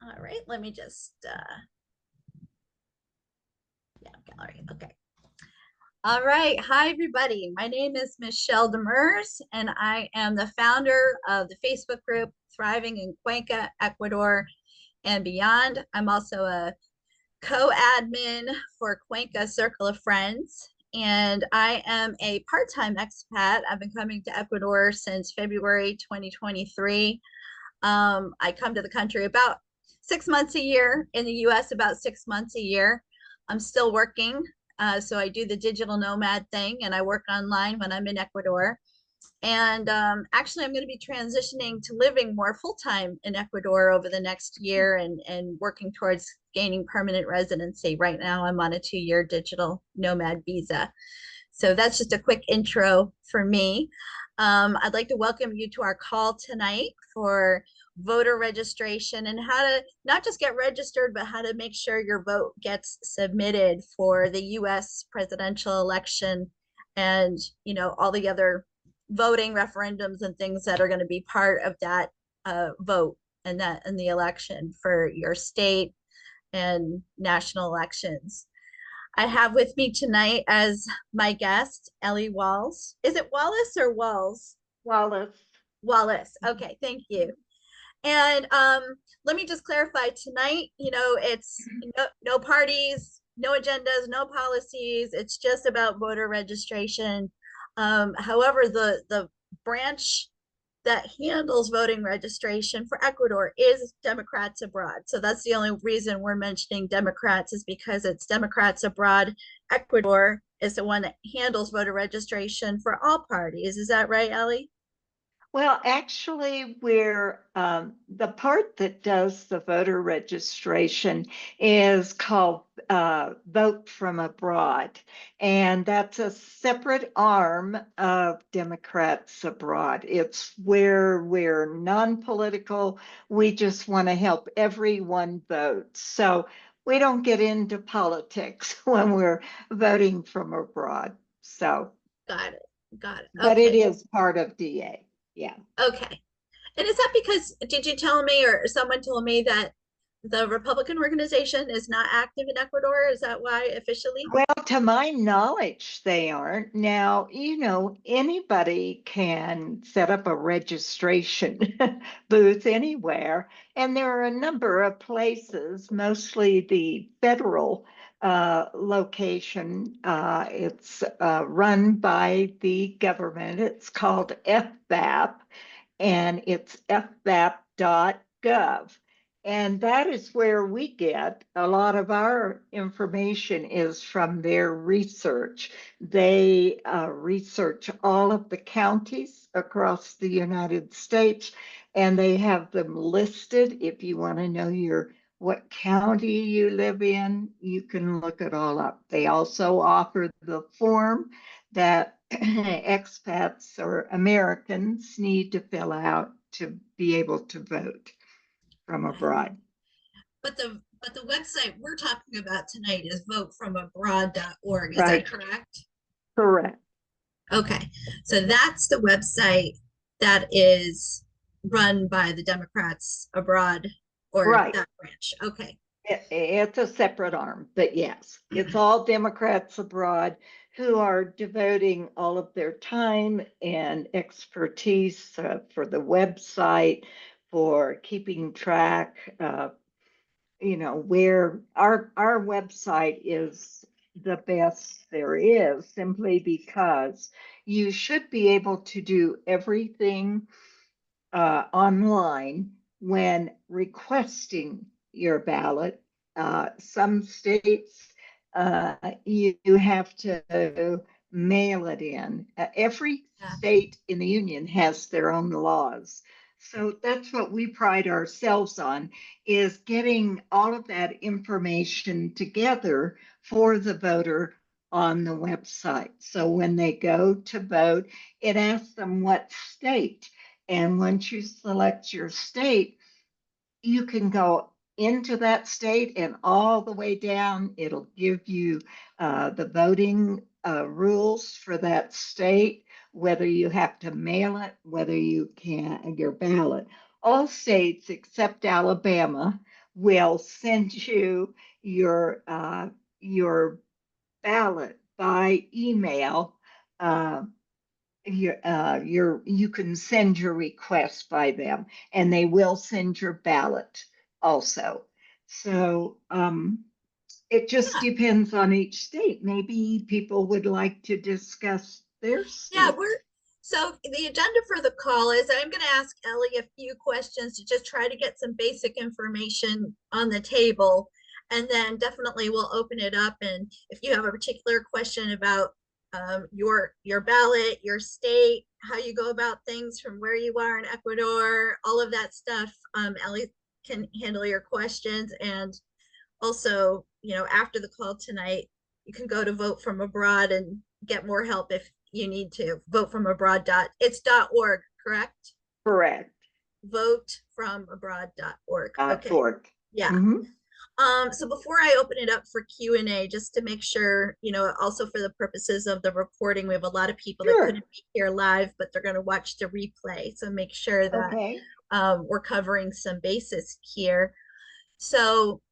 All right, let me just, yeah, gallery. Okay. All right. Hi, everybody. My name is Michelle Demers, and I am the founder of the Facebook group Thriving in Cuenca, Ecuador, and beyond. I'm also a co-admin for Cuenca Circle of Friends, and I am a part-time expat. I've been coming to Ecuador since February 2023. I come to the country about 6 months a year, in the US, about 6 months a year. I'm still working. So I do the digital nomad thing and I work online when I'm in Ecuador. And actually, I'm going to be transitioning to living more full time in Ecuador over the next year and working towards gaining permanent residency. Right now, I'm on a 2 year digital nomad visa. So that's just a quick intro for me. I'd like to welcome you to our call tonight for voter registration and how to not just get registered, but how to make sure your vote gets submitted for the US presidential election and, all the other voting referendums and things that are going to be part of that vote and that in the election for your state and national elections. I have with me tonight as my guest, Ellie Walls. Is it Wallis or Walls? Wallace. Wallis. Okay, thank you. And let me just clarify tonight, it's no parties, no agendas, no policies. It's just about voter registration. However, the branch that handles voting registration for Ecuador is Democrats Abroad. So that's the only reason we're mentioning Democrats is because it's Democrats Abroad. Ecuador is the one that handles voter registration for all parties. Is that right, Ellie? Well, actually, we're the part that does the voter registration is called Vote from Abroad, and that's a separate arm of Democrats Abroad. It's where we're non-political. We just want to help everyone vote. So we don't get into politics when we're voting from abroad. So, Got it. Got it. but it Okay. is part of DA. Yeah. Okay. And is that because, did you tell me or someone told me that the Republican organization is not active in Ecuador? Is that why officially? Well, to my knowledge, they aren't. Now, anybody can set up a registration booth anywhere, and there are a number of places, mostly the federal location. It's run by the government. It's called FBAP, and it's fbap.gov. And that is where we get a lot of our information is from their research. They research all of the counties across the United States, and they have them listed. If you want to know what county you live in, you can look it all up. They also offer the form that expats or Americans need to fill out to be able to vote from abroad. But the website we're talking about tonight is votefromabroad.org. Is that Right. correct? Correct. Okay. So that's the website that is run by the Democrats Abroad or Right. that branch. Okay. It's a separate arm, but yes, it's all Democrats abroad who are devoting all of their time and expertise for the website, for keeping track where our website is the best there is simply because you should be able to do everything online when requesting your ballot. Some states you have to mail it in. Every Yeah. state in the union has their own laws. So that's what we pride ourselves on is getting all of that information together for the voter on the website. So when they go to vote, it asks them what state. And once you select your state, you can go into that state and all the way down. It'll give you the voting rules for that state, whether you have to mail it, whether you can, your ballot. All states except Alabama will send you your ballot by email. Uh, you can send your request by them, and they will send your ballot also. So it just Yeah. depends on each state. Maybe people would like to discuss their Yeah, state. we're so the agenda for the call is I'm going to ask Ellie a few questions to just try to get some basic information on the table. And then definitely we'll open it up. And if you have a particular question about your ballot, your state, how you go about things from where you are in Ecuador, all of that stuff, Ellie can handle your questions. And also, after the call tonight, you can go to Vote From Abroad and get more help if you need to. Vote From Abroad. It's .org, correct? Correct. Votefromabroad.org. Okay. Org. Yeah. Mm-hmm. So before I open it up for Q&A, just to make sure, also for the purposes of the recording, we have a lot of people that Sure. couldn't be here live, but they're going to watch the replay. So make sure that Okay. we're covering some bases here. So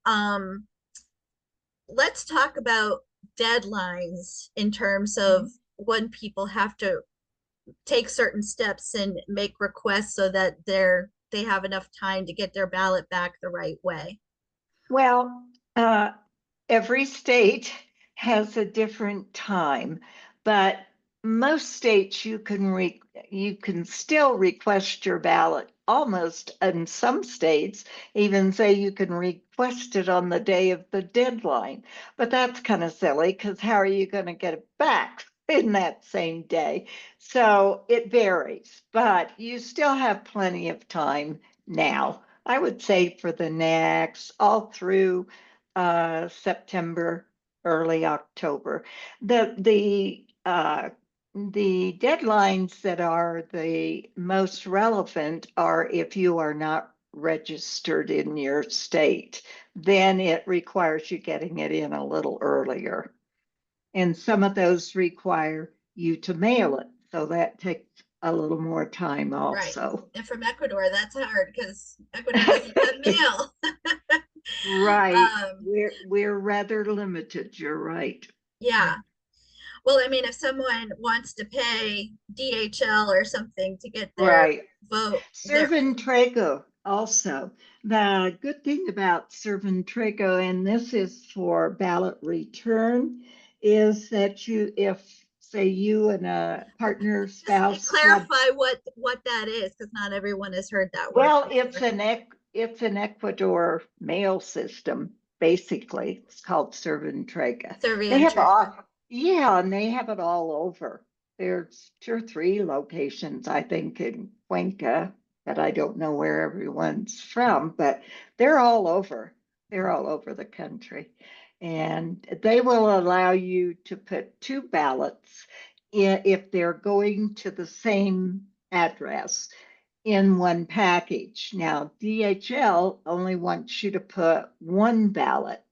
let's talk about deadlines in terms of when people have to take certain steps and make requests so that they have enough time to get their ballot back the right way. Well, every state has a different time, but most states you can still request your ballot. Almost in some states, even say you can request it on the day of the deadline. But that's kind of silly because how are you going to get it back in that same day? So it varies, but you still have plenty of time now. I would say for the next all through September, early October. The deadlines that are the most relevant are if you are not registered in your state, then it requires you getting it in a little earlier. And some of those require you to mail it. So that takes a little more time Right. also. And from Ecuador, that's hard because Ecuador doesn't have mail. Right. um, We're rather limited. You're right. yeah. Well, I mean, if someone wants to pay DHL or something to get their Right. vote, their Servantego also. The good thing about Servantego, and this is for ballot return, is that if say you and a partner, just spouse have, clarify what that is, because not everyone has heard that word well, before. it's an Ecuador mail system, basically. It's called Servantego. They have Survey. all, yeah, and they have it all over. There's 2 or 3 locations, I think, in Cuenca, that I don't know where everyone's from, but they're all over. They're all over the country. And they will allow you to put 2 ballots if they're going to the same address in one package. Now, DHL only wants you to put 1 ballot.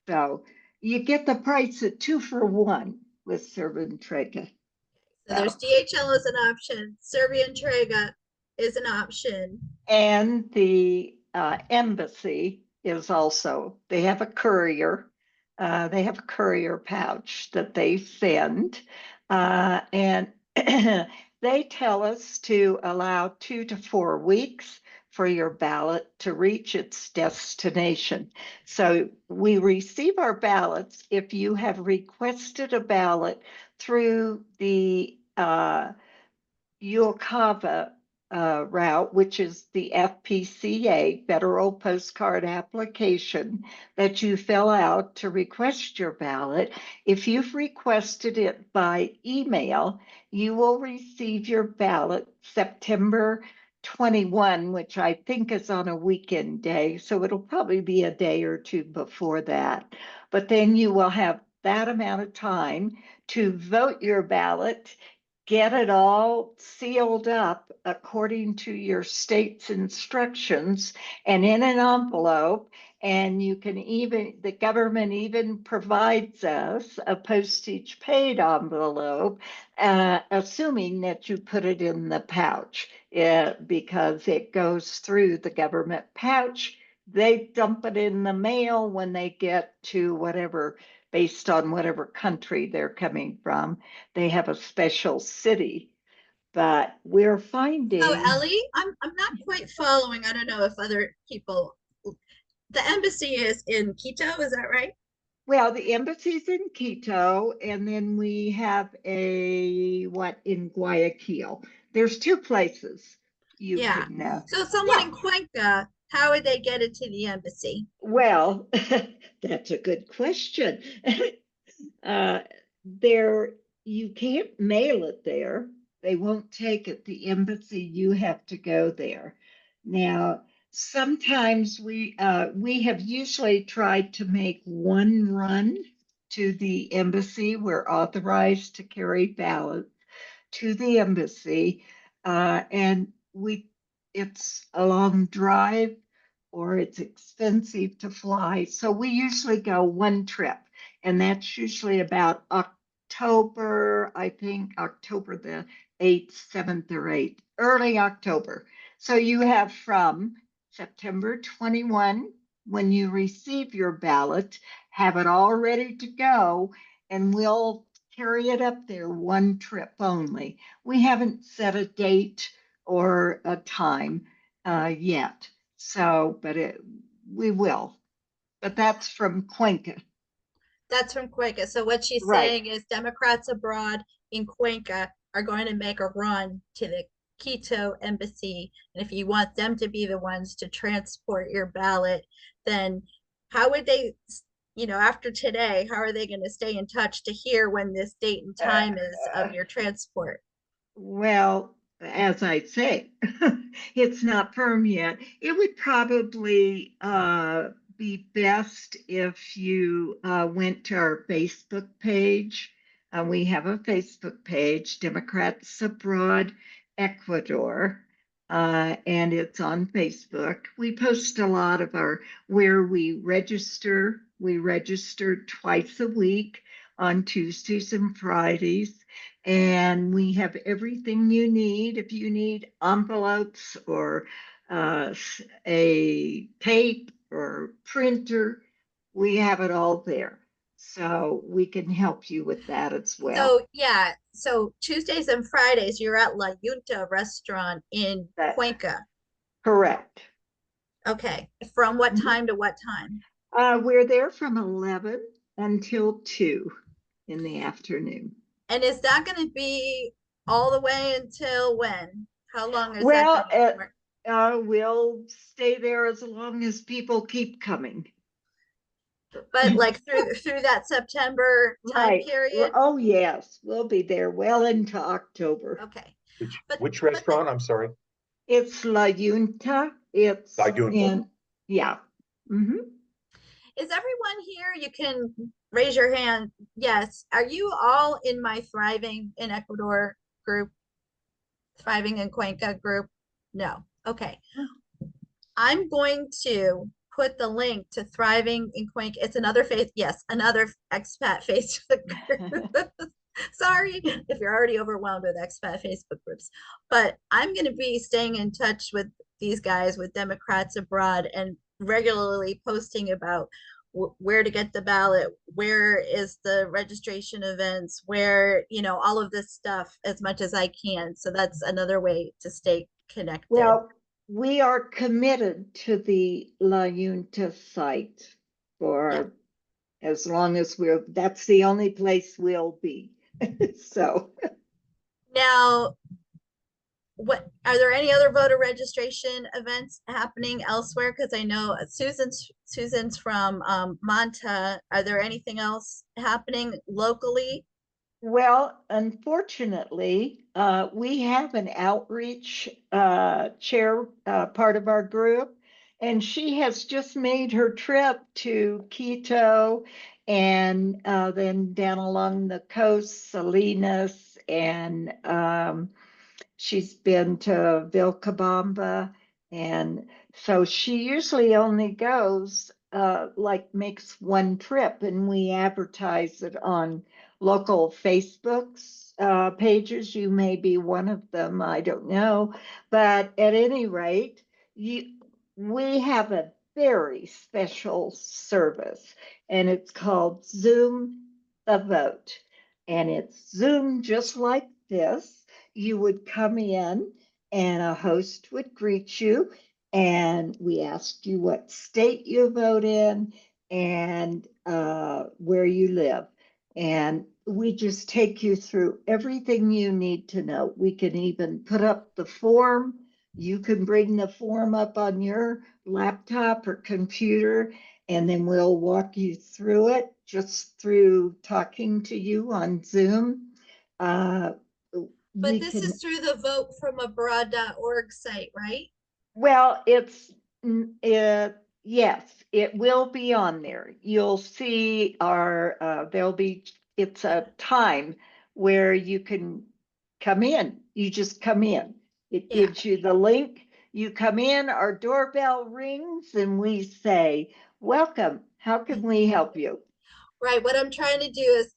So you get the price of 2 for 1 with Servantreca. So there's So, DHL as an option, Servia Entrega is an option. and the embassy is also, they have a courier. They have a courier pouch that they send. And they tell us to allow 2 to 4 weeks for your ballot to reach its destination. So we receive our ballots if you have requested a ballot through the Uocava route, which is the FPCA, Federal Postcard Application, that you fill out to request your ballot. If you've requested it by email, you will receive your ballot September 21, which I think is on a weekend day. So it'll probably be a day or 2 before that. But then you will have that amount of time to vote your ballot, get it all sealed up according to your state's instructions and in an envelope. And you can even, the government even provides us a postage paid envelope, assuming that you put it in the pouch, because it goes through the government pouch they dump it in the mail when they get to whatever, based on whatever country they're coming from. They have a special city, but we're So finding, Ellie, I'm not quite following. I don't know if other people. The embassy is in Quito, is that right? well, the embassy's in Quito, and then we have a what in Guayaquil. There's two places you Yeah. can, So someone yeah. in Cuenca, how would they get it to the embassy? Well, that's a good question. Uh, there, you can't mail it there. They won't take it. The embassy, you have to go there. Now, sometimes we have usually tried to make one run to the embassy. We're authorized to carry ballots to the embassy, and we it's a long drive or it's expensive to fly. So we usually go one trip, and that's usually about October, I think October the 8th, 7th, or 8th, early October. So you have from September 21, when you receive your ballot, have it all ready to go, and we'll carry it up there one trip only. We haven't set a date or a time yet. So, we will. But that's from Cuenca. That's from Cuenca. So what she's Right. saying is Democrats abroad in Cuenca are going to make a run to the Quito embassy. And if you want them to be the ones to transport your ballot, then how would they, after today, how are they going to stay in touch to hear when this date and time is Uh, of your transport? Well, as I say, it's not firm yet. It would probably be best if you went to our Facebook page. We have a Facebook page, Democrats Abroad Ecuador, and it's on Facebook. We post a lot of our where we register. We register twice a week on Tuesdays and Fridays, and we have everything you need. If you need envelopes or uh, a tape or printer, we have it all there. So we can help you with that as well. So yeah, so Tuesdays and Fridays you're at La Junta restaurant in That Cuenca. correct. Okay. From what Mhm. time to what time? We're there from 11 until 2 in the afternoon. And is that going to be all the way until when? How long is that Well, going to work? we'll stay there as long as people keep coming. But like through that September time Right. period? Oh, yes, we'll be there well into October. Okay. Which But which but the, restaurant? I'm sorry. It's La Junta. La It's Junta. in, yeah. Hmm. is everyone here? You can raise your hand. Yes. Are you all in my Thriving in Ecuador group? Thriving in Cuenca group? No. Okay. I'm going to put the link to Thriving in Cuenca. It's another face, yes, another expat Facebook group. Sorry if you're already overwhelmed with expat Facebook groups, but I'm going to be staying in touch with these guys with Democrats Abroad and regularly posting about where to get the ballot, where is the registration events, where, all of this stuff as much as I can. So that's another way to stay connected. Well, we are committed to the La Junta site Yeah. for as long as that's the only place we'll be. So, Now, what are there any other voter registration events happening elsewhere? Because I know Susan's from Manta. Are there anything else happening locally? well, unfortunately, we have an outreach chair part of our group, and she has just made her trip to Quito and then down along the coast, Salinas, and she's been to Vilcabamba. And so she usually only goes, like makes one trip, and we advertise it on local Facebook's pages. You may be one of them, I don't know. But at any rate, you, we have a very special service, and it's called Zoom the Vote. And it's Zoom just like this. You would come in, and a host would greet you, and we asked you what state you vote in and where you live. And we just take you through everything you need to know. We can even put up the form. You can bring the form up on your laptop or computer, and then we'll walk you through it just through talking to you on Zoom. Uh, But we this can is through the votefromabroad.org site, right? Well, yes, it will be on there. You'll see it's a time where you can come in. You just come in. It Yeah. gives you the link. You come in, our doorbell rings, and we say, "Welcome. How can we help you?" Right. What I'm trying to do is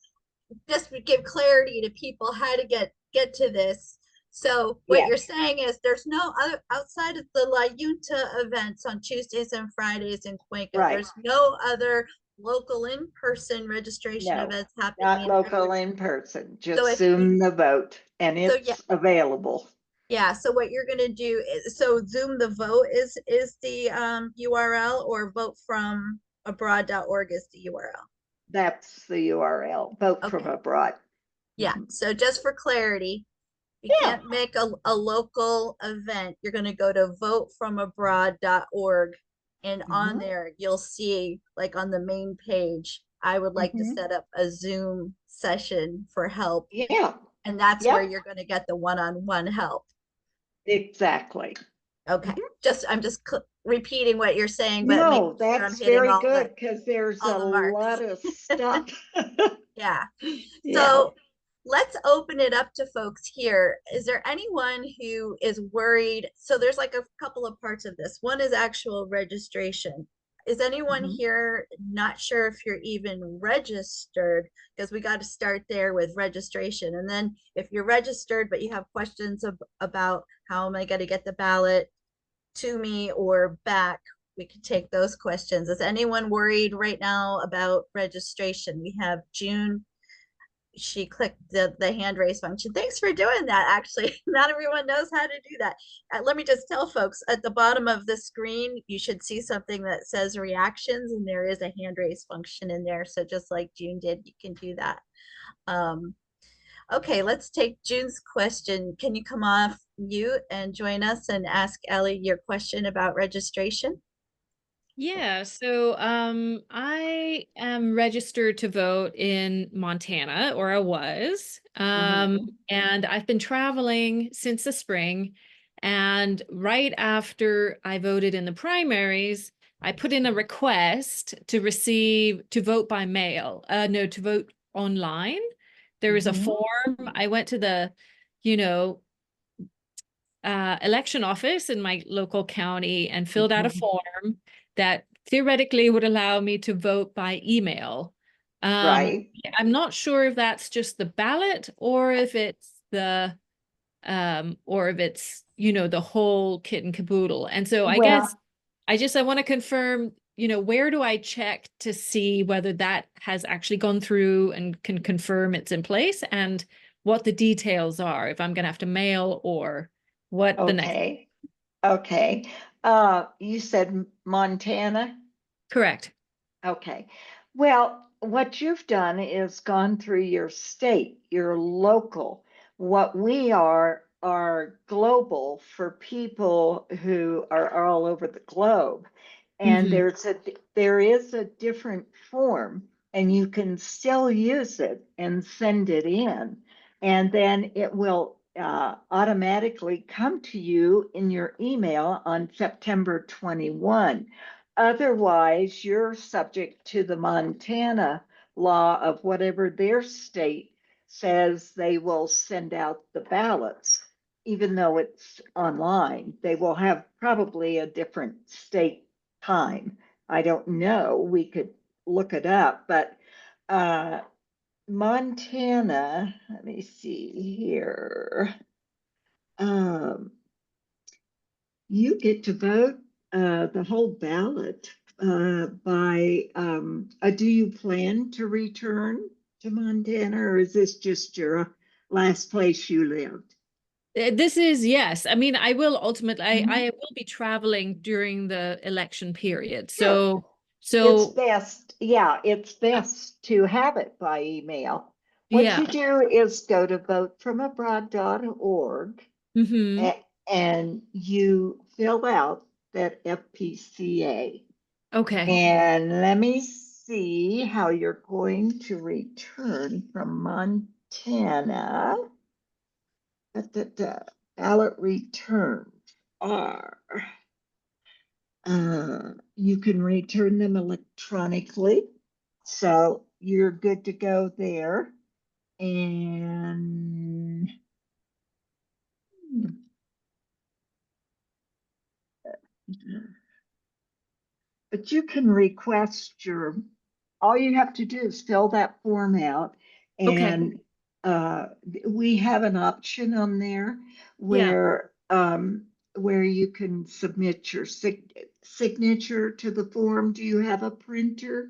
just give clarity to people how to get to this. So what Yes, you're saying is there's no other outside of the La Junta events on Tuesdays and Fridays in Cuenca. right. There's no other local in-person registration No, events happening not in local Ecuador. in person, So just if Zoom the vote, and so, yeah, it's available. yeah. So what you're gonna do is so Zoom the vote is the URL, or vote from abroad.org is the URL. That's the URL, vote from Okay. abroad. Yeah. Mhm. So just for clarity, you Yeah. can't make a local event. You're going to go to votefromabroad.org, and on Mhm. there you'll see, like on the main page, I would like to Mhm. set up a Zoom session for help, Yeah. and that's where Yep. you're going to get the one-on-one help. Exactly. Okay. Mhm. Just I'm just repeating what you're saying, but making No, sure I'm that's hitting very all the good because there's all a the marks. lot of stuff. Yeah. Yeah. So let's open it up to folks here. Is there anyone who is worried? So there's like a couple of parts of this. One is actual registration. Is anyone Mhm. here not sure if you're even registered? Because we got to start there with registration. And then if you're registered, but you have questions about how am I going to get the ballot to me or back, we could take those questions. Is anyone worried right now about registration? We have June. She clicked the hand raise function. Thanks for doing that. Actually, not everyone knows how to do that. Let me just tell folks, at the bottom of the screen, you should see something that says reactions, and there is a hand raise function in there. So just like June did, you can do that. Um, okay, let's take June's question. Can you come off mute and join us and ask Ellie your question about registration? Yeah, so I am registered to vote in Montana, or I was. Mhm. And I've been traveling since the spring. And right after I voted in the primaries, I put in a request to vote by mail. No, to vote online. There was a Mhm. form. I went to the, you know, election office in my local county and filled out a Mhm. form that theoretically would allow me to vote by email. Um, Right. I'm not sure if that's just the ballot or if it's the whole kit and caboodle. And so I guess Well, I want to confirm, where do I check to see whether that has actually gone through and can confirm it's in place and what the details are, if I'm going to have to mail or what the next. okay. Okay. You said Montana? Correct. Okay. Well, what you've done is gone through your state, your local. What we are global for people who are all over the globe. And Hmm. there is a different form, and you can still use it and send it in. And then it will automatically come to you in your email on September 21. Otherwise, you're subject to the Montana law of whatever their state says they will send out the ballots, even though it's online. They will have probably a different state time. I don't know. We could look it up, but uh, Montana, let me see here. Um, you get to vote the whole ballot do you plan to return to Montana, or is this just your last place you lived? This is, yes. I mean, I will ultimately, Mhm. I will be traveling during the election period. Sure. So, It's so best, yeah, it's best to have it by email. What you yeah. do is go to votefromabroad.org Hmm. and you fill out that FPCA. Okay. And let me see how you're going to return from Montana. The ballot returns are, you can return them electronically. So you're good to go there. And but you can request your, all you have to do is fill that form out. Okay. And uh, we have an option on there Yeah. where you can submit your signature to the form. Do you have a printer?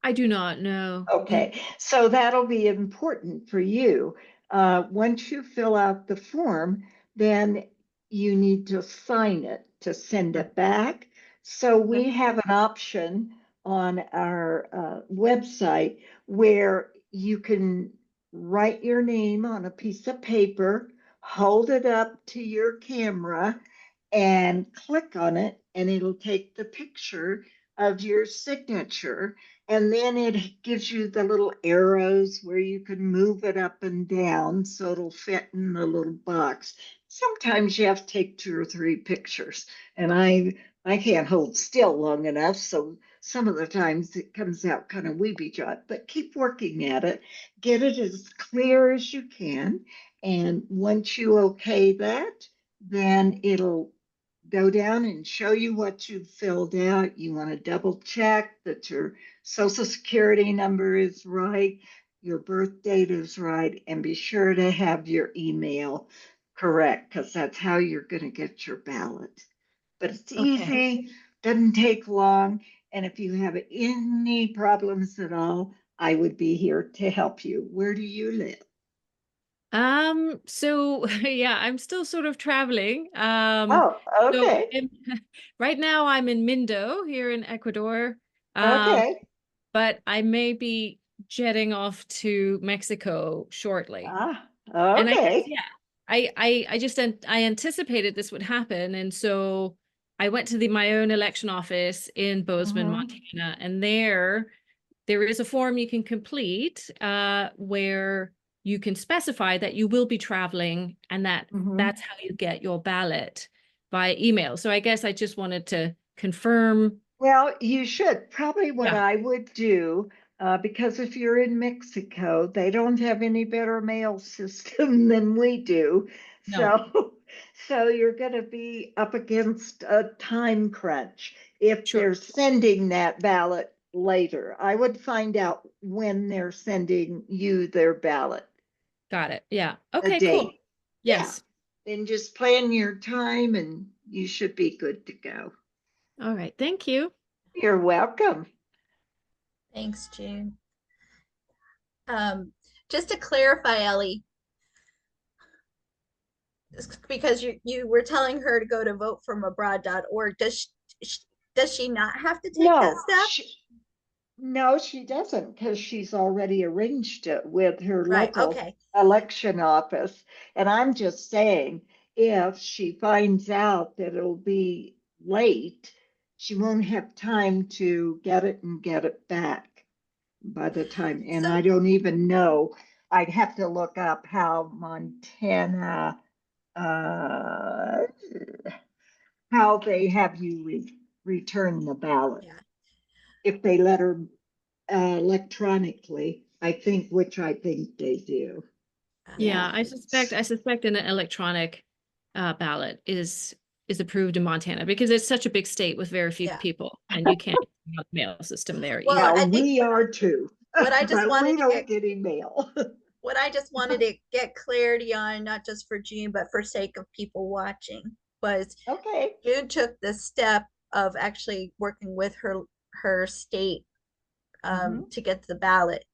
I do not know. Okay, so that'll be important for you. Once you fill out the form, then you need to sign it to send Sure. it back. So Okay. we have an option on our website where you can write your name on a piece of paper, hold it up to your camera, and click on it, and it'll take the picture of your signature, and then it gives you the little arrows where you can move it up and down so it'll fit in the little box. Sometimes you have to take 2 or 3 pictures, and I can't hold still long enough, so some of the times it comes out kind of weepy jot, but keep working at it. Get it as clear as you can, and once you okay that, then it'll go down and show you what you've filled out. You want to double check that your social security number is right, your birth date is right, and be sure to have your email correct, because that's how you're going to get your ballot. But it's Okay. easy, doesn't take long, and if you have any problems at all, I would be here to help you. Where do you live? So yeah, I'm still sort of traveling. Oh, So okay. right now I'm in Mindo here in Ecuador. Um, Okay. but I may be jetting off to Mexico shortly. Ah, And I guess, okay. yeah, I just I anticipated this would happen. And so I went to my own election office in Bozeman, Mhm. Montana, and there is a form you can complete where you can specify that you will be traveling and that Mhm. that's how you get your ballot by email. So I guess I just wanted to confirm. Well, you should. Probably what Yeah, I would do, because if you're in Mexico, they don't have any better mail system than we do. no, So, so you're going to be up against a time crunch if sure. they're sending that ballot later. I would find out when they're sending you their ballot, Got it. Yeah. a Okay, cool. date. Yeah. Yes. Then just plan your time and you should be good to go. All right. Thank you. You're welcome. Thanks, June. Um, just to clarify, Ellie, because you were telling her to go to votefromabroad.org. Does she not have to take that No, step? no, she doesn't, because she's already arranged it with her Right. local Okay. election office. And I'm just saying, if she finds out that it'll be late, she won't have time to get it and get it back by the time. And So I don't even know. I'd have to look up how Montana, uh, how they have you return the ballot. yeah. If they let her electronically, I think, which I think they do. Yeah, Yeah. I suspect an electronic ballot is approved in Montana because it's such a big state with very few Yeah. people, and you can't have a mail system there Well, Yeah, either. I think we are too, what I just but wanted we to get don't get email. what I just wanted to get clarity on, not just for June, but for sake of people watching. was Okay. you took the step of actually working with her state Mhm. to get the ballot.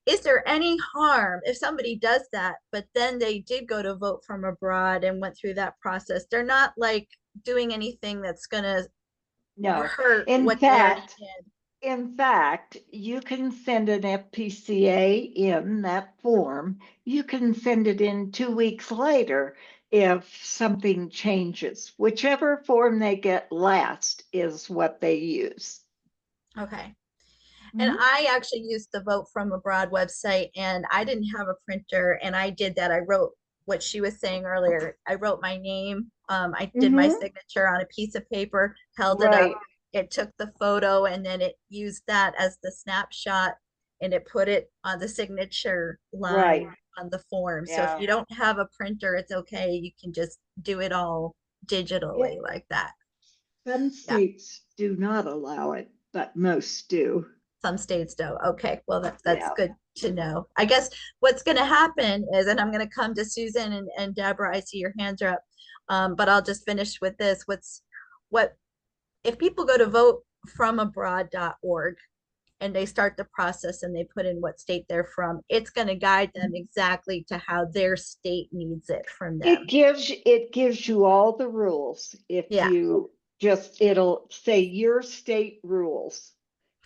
Is there any harm if somebody does that, but then they did go to vote from abroad and went through that process? They're not like doing anything that's going to No. hurt In what they already fact, did. in fact, you can send an FPCA in that form. You can send it in 2 weeks later if something changes. Whichever form they get last is what they use. Okay. And Mhm. I actually used the Vote from Abroad website, and I didn't have a printer, and I did that. I wrote what she was saying earlier. I wrote my name. I did my Mhm. signature on a piece of paper, held it up. Right, It took the photo, and then it used that as the snapshot, and it put it on the signature right. line on the form. So if Yeah. you don't have a printer, it's okay. You can just do it all digitally It, like that. some Yeah. states do not allow it, but most do. Some states don't. Okay, well that's Yeah. good to know. I guess what's going to happen is, and I'm going to come to Susan and Deborah. I see your hands are up, but I'll just finish with this. What if people go to votefromabroad.org and they start the process and they put in what state they're from? It's going to guide them exactly to how their state needs it from them. It gives you all the rules. If Yeah. you just it'll say your state rules.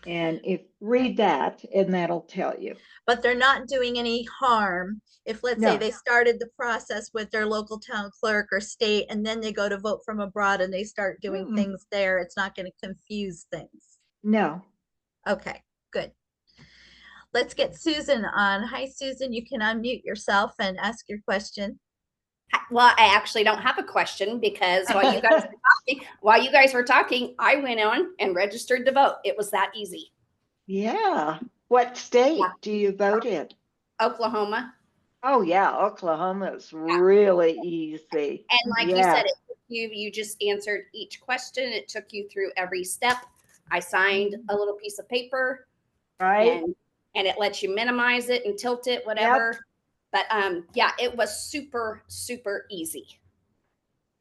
And if read that and that'll tell you. But they're not doing any harm if, let's say, No. they started the process with their local town clerk or state and then they go to vote from abroad and they start doing Mm-mm. things there. It's not going to confuse things. No. Okay, good. Let's get Susan on. Hi, Susan. You can unmute yourself and ask your question. Well, I actually don't have a question because while you guys were talking, I went on and registered to vote. It was that easy. Yeah. What Yeah. state do you vote in? Oklahoma. Oh yeah, Oklahoma is Yeah. really easy. And like you Yeah. said, you just answered each question. It took you through every step. I signed a little piece of paper Right? and it lets you minimize it and tilt it, Yep, whatever. But yeah, it was super, super easy.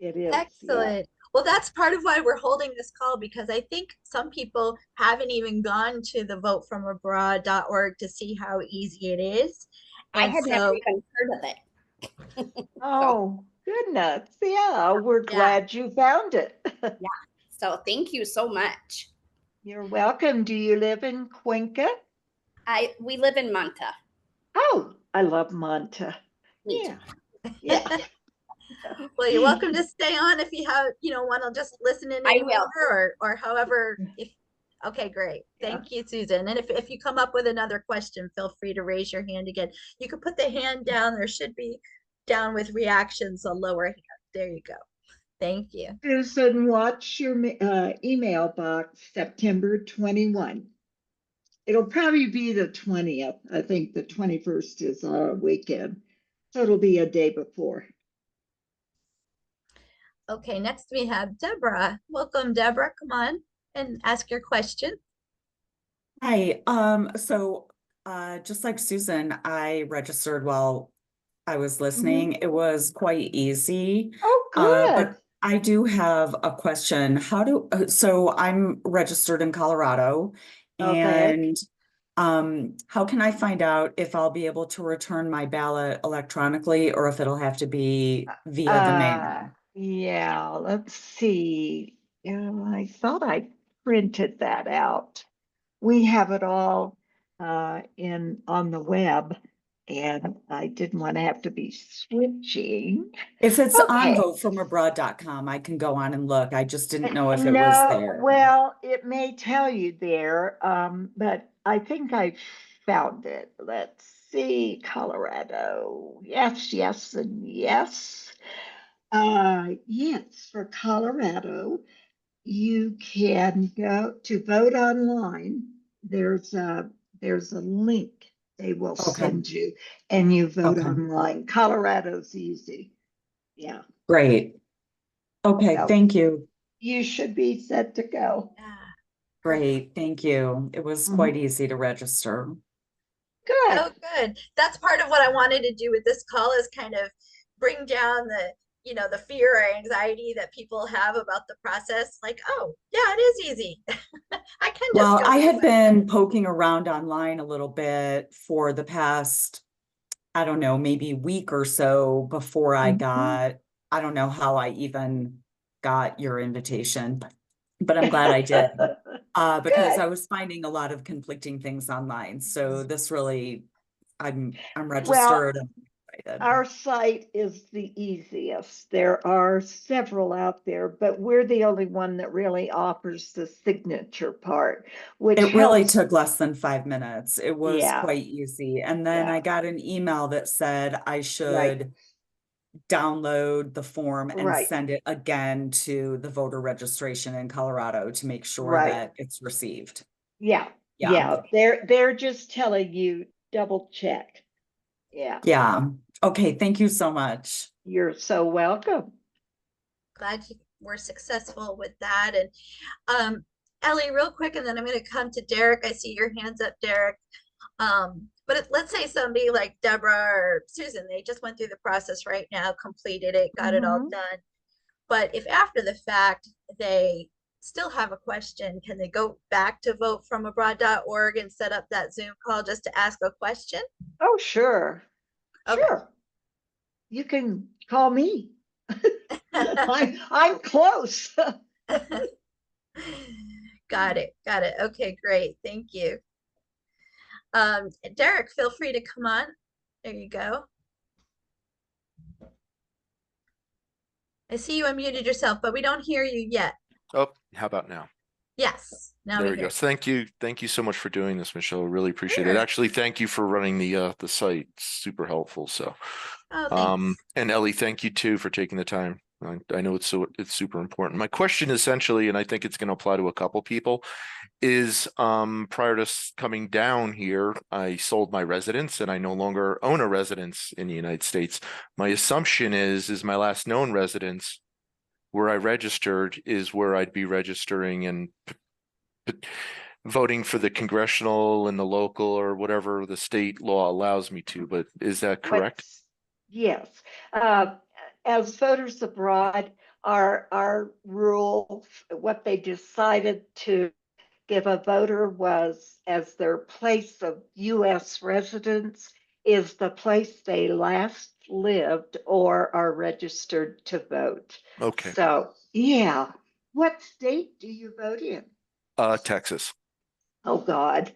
it is. Yeah. Excellent. Well, that's part of why we're holding this call, because I think some people haven't even gone to the votefromabroad.org to see how easy it is. I And had never so, even heard of it. So Oh, goodness. Yeah, we're yeah. glad you found it. yeah. So thank you so much. You're welcome. Do you live in Cuenca? We live in Manta. Oh, I love Manta. Me too. Yeah. Yeah. Well, you're welcome to stay on if you have, want to just listen in I anymore, will. or however, if, okay, great. Yeah. Thank you, Susan. And if you come up with another question, feel free to raise your hand again. You can put the hand down. There should be down with reactions, a lower hand. There you go. Thank you. Susan, watch your email box September 21. It'll probably be the 20th. I think the 21st is a weekend. So it'll be a day before. Okay, next we have Deborah. Welcome, Deborah. Come on and ask your question. Hi, just like Susan, I registered while I was listening. It was quite easy. Oh, good. But I do have a question. So I'm registered in Colorado, Okay. and how can I find out if I'll be able to return my ballot electronically or if it'll have to be via the mail? Yeah, let's see. Yeah, I thought I printed that out. We have it all in on the web, and I didn't want to have to be switching. If it's on Okay. votefromabroad.com, I can go on and look. I just didn't know if it was No, there. well, it may tell you there, but I think I found it. Let's see, Colorado. Yes, yes, and yes. Yes, for Colorado, you can go to vote online. There's a link they will Okay, send you, and you vote okay, online. Colorado's easy. Yeah. great. Okay, So thank you. you should be set to go. Yeah, great. Great, thank you. It was Mhm. quite easy to register. Good. Oh, good. That's part of what I wanted to do with this call, is kind of bring down the fear or anxiety that people have about the process. Like, oh, yeah, it is easy. I can just Well, go I to the had website. been poking around online a little bit for the past, I don't know, maybe week or so before I got, I don't know how I even got your invitation, but I'm glad I did. Because Good. I was finding a lot of conflicting things online. So this really, I'm Well, registered and excited. our site is the easiest. There are several out there, but we're the only one that really offers the signature part, which It really helps. took less than 5 minutes. It was Yeah, quite easy. And then yeah, I got an email that said I right, should download the form and right, send it again to the voter registration in Colorado to make sure right. that it's received. Yeah, Yeah. yeah. They're just telling you double check. Yeah, Yeah. Okay. Thank you so much. you're so welcome. Glad you were successful with that. And Ellie, real quick, and then I'm going to come to Derek. I see your hands up, Derek. But let's say somebody like Deborah or Susan, they just went through the process right now, completed it, got it all Mhm. done. But if after the fact they still have a question, can they go back to votefromabroad.org and set up that Zoom call just to ask a question? Oh, sure, Okay. sure. You can call me. I'm close. Got it. Got it. Okay, great. Thank you. Derek, feel free to come on. There you go. I see you unmuted yourself, but we don't hear you yet. Oh, how about now? Yes, now There we we hear go. Thank you. Thank you so much for doing this, Michelle. Really appreciate it. Sure. Actually, thank you for running the site. It's super helpful. So, Oh, thanks. and Ellie, thank you too for taking the time. I know it's super important. My question essentially, and I think it's going to apply to a couple people, is prior to coming down here, I sold my residence and I no longer own a residence in the United States. My assumption is my last known residence where I registered is where I'd be registering and voting for the congressional and the local or whatever the state law allows me to. But is that correct? Yes. As voters abroad, our rule, what they decided to give a voter was as their place of U.S. residence is the place they last lived or are registered to vote. Okay. So, yeah. What state do you vote in? Texas. Oh, God.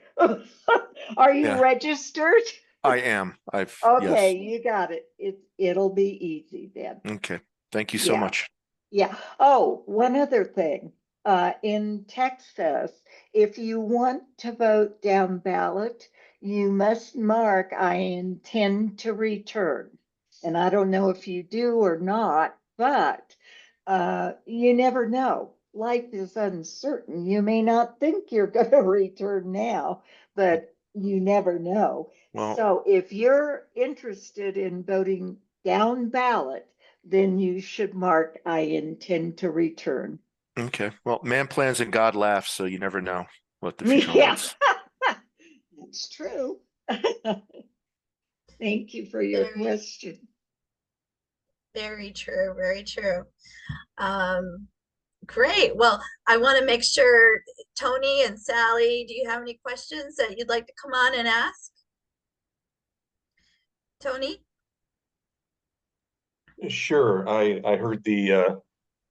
Are you Yeah, registered? I am. Okay, Yes. you got it. It'll be easy then. Okay. Thank you so Yeah. much. Yeah. Oh, one other thing. In Texas, if you want to vote down ballot, you must mark I intend to return. And I don't know if you do or not, but you never know. Life is uncertain. You may not think you're going to return now, but you never know. Well, So if you're interested in voting down ballot, then you should mark I intend to return. okay. Well, man plans and God laughs, so you never know what the future Yeah, holds. that's true. Thank you for your Very, question. very true. Very true. Um, Great. Well, I want to make sure, Tony and Sally, do you have any questions that you'd like to come on and ask? Tony? Sure. I heard the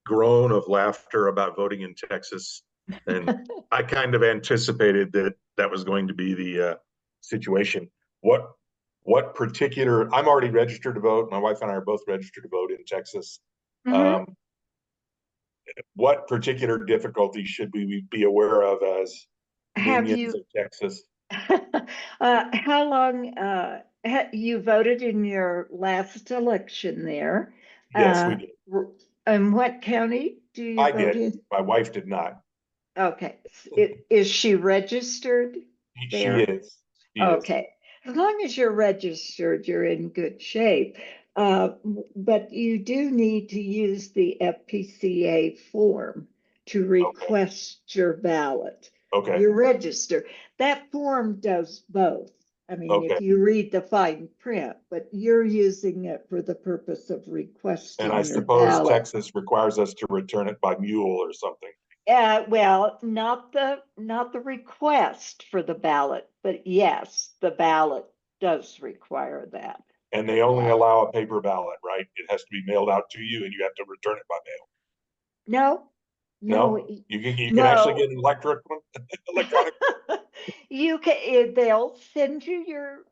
groan of laughter about voting in Texas, and I kind of anticipated that that was going to be the situation. What particular? I'm already registered to vote. My wife and I are both registered to vote in Texas. Mhm. What particular difficulties should we be aware of as Have minions you, of Texas? how long, you voted in your last election there? Yes, we did. And what county do you I vote did. in? My wife did not. Okay, is she registered She there? is. She is. Okay, as long as you're registered, you're in good shape. But you do need to use the FPCA form to request your ballot. Okay. Your register. That form does both. I mean, Okay. if you read the fine print, but you're using it for the purpose of And requesting I your suppose ballot. Texas requires us to return it by mule or something. Well, not the request for the ballot, but yes, the ballot does require that. And they only allow a paper ballot, right? It has to be mailed out to you and you have to return it by mail. No, No, no, you can actually get an electronic. you can, they'll send you your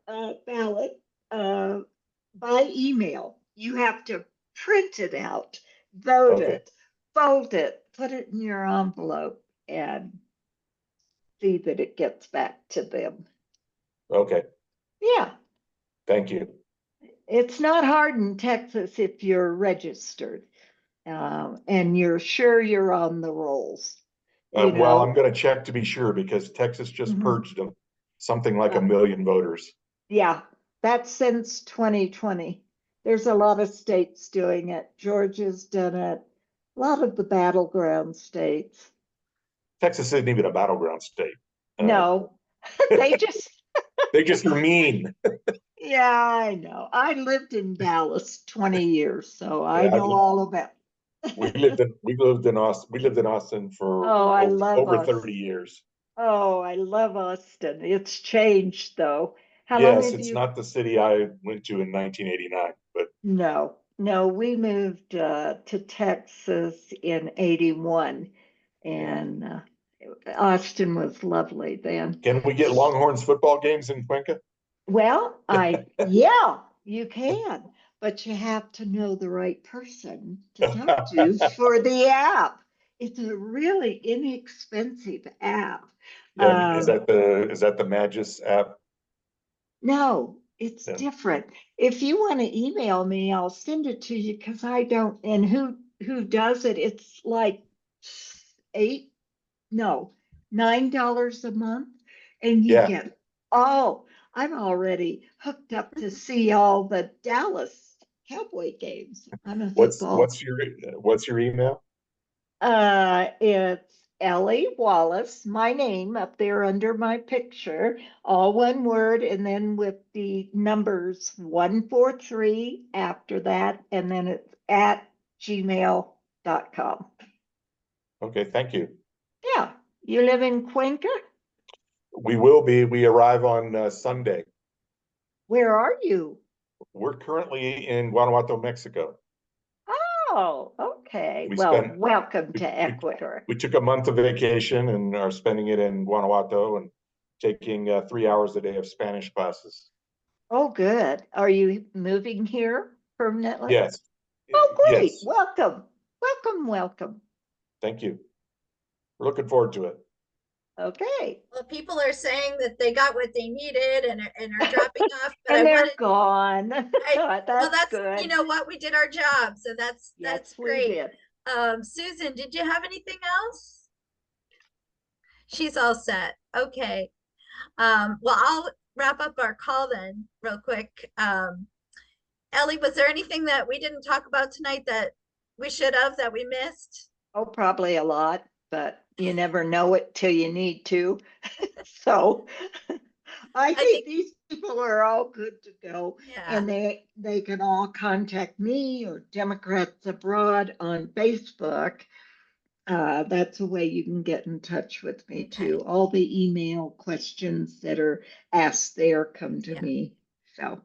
ballot by email. You have to print it out, vote Okay. it, fold it, put it in your envelope, and see that it gets back to them. Okay, Yeah, thank you. it's not hard in Texas if you're registered and you're sure you're on the rolls. You Well, know, I'm gonna check to be sure because Texas just Mhm. purged them, something like 1 million voters. Yeah, that's since 2020. There's a lot of states doing it. Georgia's done it. A lot of the battleground states. Texas isn't even a battleground state. No, they just, They just are mean. yeah, I know. I lived in Dallas 20 years, so I Yeah, know all about. we lived in Austin for Oh, I love over us. 30 years. Oh, I love Austin. It's changed though. How long Yes, have it's you? not the city I went to in 1989, but No, we moved to Texas in 81 and Austin was lovely then. can we get Longhorns football games in Cuenca? Well, yeah, you can, but you have to know the right person to talk to for the app. It's a really inexpensive app. Yeah, is that the Magis app? No, it's Yeah. different. If you want to email me, I'll send it to you because I don't, and who does it? It's like $9 a month, and you Yeah. get I'm already hooked up to see all the Dallas Cowboy games. I'm a football. What's your email? It's Ellie Wallis, my name up there under my picture, all one word, and then with the numbers 143 after that, and then it's at gmail.com. Okay, thank you. Yeah, you live in Cuenca? We arrive on Sunday. Where are you? We're currently in Guanajuato, Mexico. Oh, okay. We Well, spent- welcome to Ecuador. We took a month of vacation and are spending it in Guanajuato and taking 3 hours a day of Spanish classes. Oh, good. Are you moving here permanently? Yes. Oh, great. Yes, Welcome. Welcome, welcome. thank you. We're looking forward to it. Okay. Well, people are saying that they got what they needed and are dropping off, but And I they're wanted, gone. well, that's, good. you know what, we did our job, so that's Yes, we great. did. Susan, did you have anything else? She's all set. Okay. Well, I'll wrap up our call then real quick. Ellie, was there anything that we didn't talk about tonight that we should have, that we missed? Oh, probably a lot, but you never know it till you need to. So I think these people are all good to go. Yeah. And they can all contact me or Democrats Abroad on Facebook. That's a way you can get in touch with me too. All the email questions that are asked there come to me. So,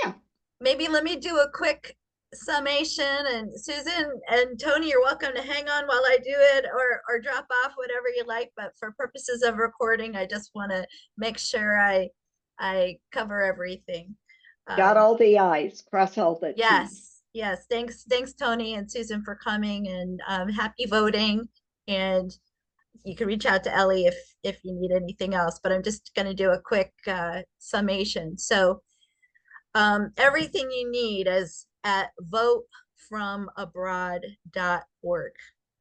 yeah. Maybe let me do a quick summation, and Susan and Tony, you're welcome to hang on while I do it or drop off, whatever you like. But for purposes of recording, I just want to make sure I cover everything. Got all the I's, cross all the T's. Yes. Thanks, Tony and Susan, for coming, and happy voting. And you can reach out to Ellie if you need anything else. But I'm just going to do a quick summation. So everything you need is at votefromabroad.org.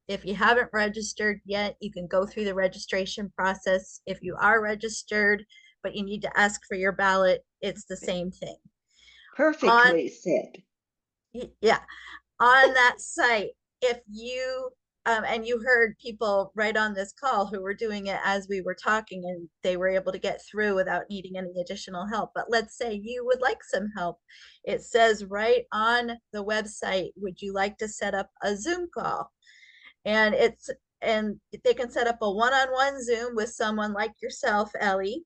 If you haven't registered yet, you can go through the registration process. If you are registered, but you need to ask for your ballot, it's the same thing. Perfectly said. Yeah. On that site, if you and you heard people right on this call who were doing it as we were talking, and they were able to get through without needing any additional help. But let's say you would like some help. It says right on the website, would you like to set up a Zoom call? And they can set up a one-on-one Zoom with someone like yourself, Ellie,